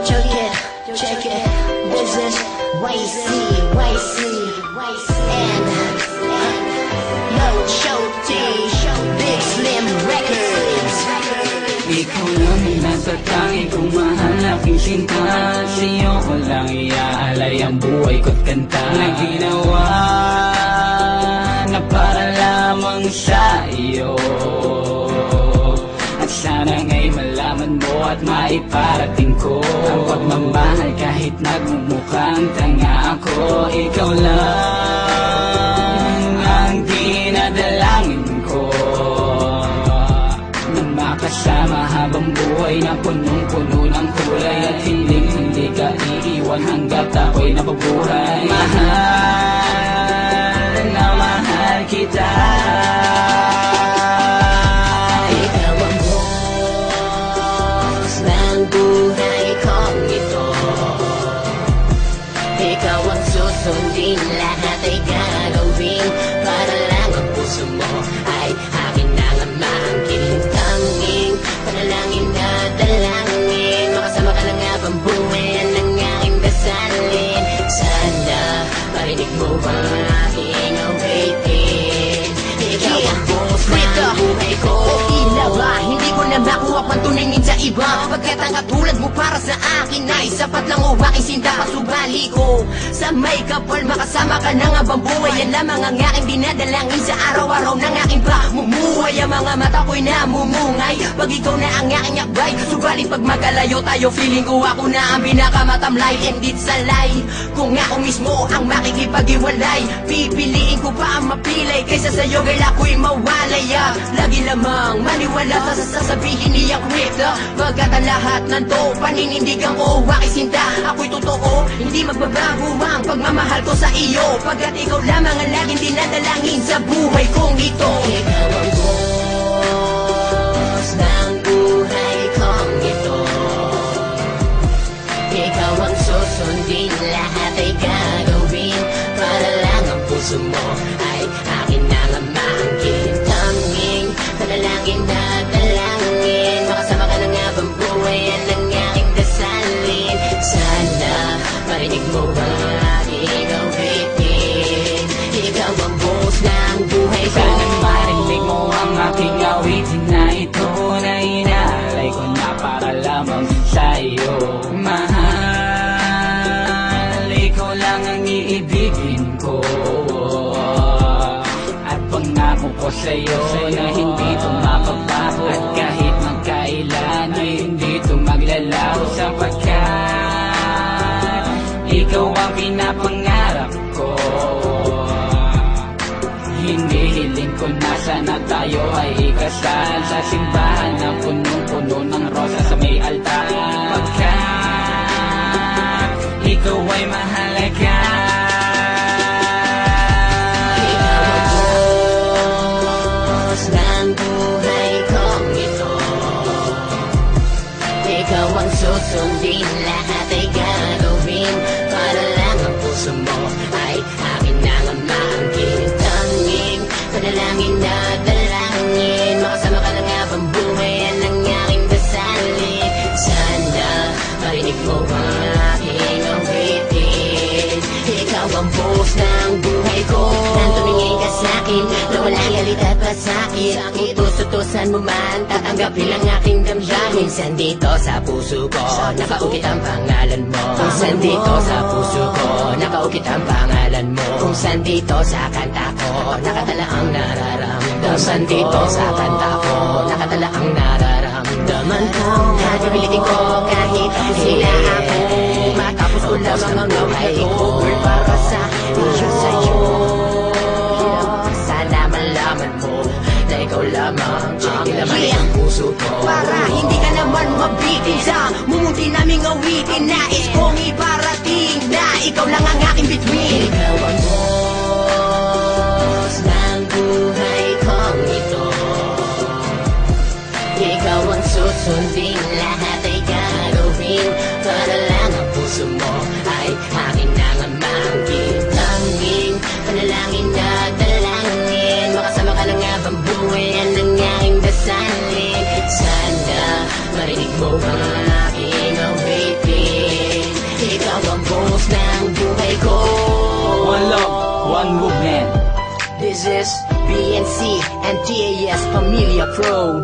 check it. This is YC, and Yo Shoti, Big Slim Records. Ikaw lang ang natatanging kong mahal, aking sinta. Sa'yo ko lang iaalay ang buhay ko't kanta na ginawa na para lamang sa iyo. At sana nga'y malaman mo at maiparating ko ang pagmamahal kahit nagmumukhang tanga ako. Ikaw lang ang dinadalangin ko na makasama habang buhay na punong-puno ng kulay at hindi ka iiwan hanggat ako'y napabuhay. Mahal na mahal kita. Ikaw ang susundin, lahat ay gagawin para lang ang puso mo ay akin na nga maangkin. Tanging panalangin na dalangin, makasama ka lang habang buhay ang aking dasalin. Sana marinig mo ang aking awitin. Ikaw ang boss ng buhay ko. O ba, hindi ko na makuha pang tuningin sa iba, pagkat ang katulad mo para sa akin ay sapat lang o aking sinta. Pasubali ko sa may kapal, makasama ka na nga bang buhay. Yan lamang ang aking dinadalangin sa araw-araw ng aking pamumuhay. Ang mga mata ko'y namumungay pag ikaw na ang aking akbay. Subalit pag magalayo tayo, feeling ko ako na ang pinakamatamlay. And it's a lie, kung ako mismo ang makikipag-iwalay, pipiliin ko pa ang mapilay kaysa sa'yo girl ako'y mawalay. Lagi lamang maniwala sa sasabihin niyang kwento, pagkat ang lahat ng to paninindigan ko aking sinta. Ako'y totoo, hindi magbabago ang pagmamahal ko sa iyo, pagkat ikaw lamang ang laging dinadalangin sa buhay kong ito. Ikaw ang boss ng buhay kong ito. Ikaw ang susundin, lahat ay gagawin para lang ang puso mo ay akin na nga maangkin. Tanging panalangin na dalangin, makasama ka na nga bang buhay ang aking dasalin. Sana marinig mo ang aking awitin. Ikaw ang boss ng buhay ko. Sana marinig mo ang aking awitin na ito, na inaalay ko na para lamang sa iyo. Mahal, ikaw lang ang iibigin ko, at pangako ko sa'yo na hindi ito mapabago, at kahit magkailan ay hindi ito maglalaho, sapagkat ikaw ang pinapangarap ko. Hinihiling ko na sana tayo ay ikasal sa simbahan na punong-puno ng rosa sa may altar, pagkat ikaw ay mahalaga. Ikaw ang boss ng buhay kong ito. Ikaw ang susundin, lahat ay gagawin para lang ang puso mo ay akin na nga maangkin. Tanging panalangin na dalangin, makasama ka na nga bang buhay ang aking dasalin. Sana marinig mo ang aking awitin. Ikaw ang boss ng buhay ko. Nang tumingin ka sa'kin na walang halita pa sa'kin, utos-utosan mo man, tatanggapin ang aking damdamin. Minsan dito sa puso ko nakaukit ang pangalan mo. Minsan dito sa puso ko nakaukit ang pangalan mo. Kung saan dito sa kanta ko nakatala ang nararamdaman. Kung saan dito sa kanta ko nakatala ang nararamdaman ko. Habilitin ko kahit sila ako, matapos ko lamang ang buhay ko. Girl, para sa sa'yo, sana malaman mo na ikaw lamang ang laman ng puso ko. Para hindi ka naman mabitin sa mumuti naming awitin, nais kong iparating na ikaw lang ang aking bituin. Ikaw ang boss ng buhay kong ito. Ikaw ang susundin, lahat ay gagawin para lang ang puso mo ay akin na nga maangkin. Tanging panalangin na dalangin, makasama ka na nga bang buhay ang aking dasalin. Sana marinig mo ang aking awitin. goals ng buhay ko. One love, one movement. This is BNC and TAS Familia Pro.